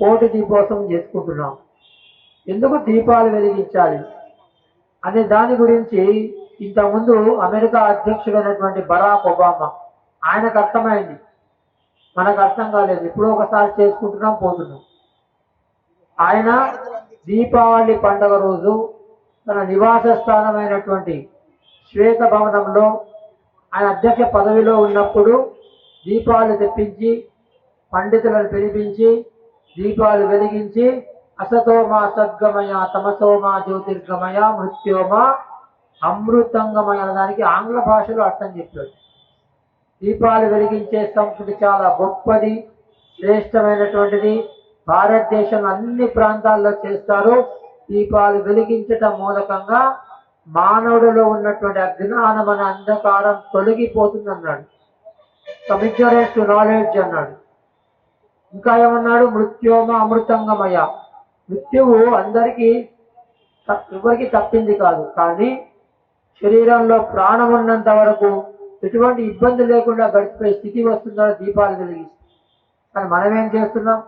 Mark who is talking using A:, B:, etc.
A: కోటి దీపోత్సవం చేసుకుంటున్నాం. ఎందుకు దీపాలు వెలిగించాలి అనే దాని గురించి ఇంతకుముందు అమెరికా అధ్యక్షుడైనటువంటి బరాక్ ఒబామా ఆయనకు అర్థమైంది, మనకు అర్థం కాలేదు. ఎప్పుడో ఒకసారి చేసుకుంటున్నాం, పోతున్నాం. ఆయన దీపావళి పండుగ రోజు తన నివాస స్థానమైనటువంటి శ్వేత భవనంలో ఆయన అధ్యక్ష పదవిలో ఉన్నప్పుడు దీపాలు తెప్పించి పండితులను పిలిపించి దీపాలు వెలిగించి అసతోమా సద్గమయ తమసోమా జ్యోతిర్గమయ మృత్యోమా అమృతంగమయ దానికి ఆంగ్ల భాషలో అర్థం చెప్పాడు. దీపాలు వెలిగించే సంస్కృతి చాలా గొప్పది, శ్రేష్టమైనటువంటిది. భారతదేశం అన్ని ప్రాంతాల్లో చేస్తారు. దీపాలు వెలిగించటం మూలకంగా మానవుడిలో ఉన్నటువంటి అజ్ఞానం అనే అంధకారం తొలగిపోతుంది అన్నాడు. కమిగ్నరెన్స్ టు నాలెడ్జ్ అన్నాడు. ఇంకా ఏమన్నాడు? మృత్యోమ అమృతంగమయ. మృత్యువు అందరికీ ఎవరికి తప్పింది కాదు, కానీ శరీరంలో ప్రాణం ఉన్నంత వరకు ఎటువంటి ఇబ్బంది లేకుండా గడిచిపోయే స్థితి వస్తుందో దీపాలు వెలిగిస్తుంది. కానీ మనం ఏం చేస్తున్నాం?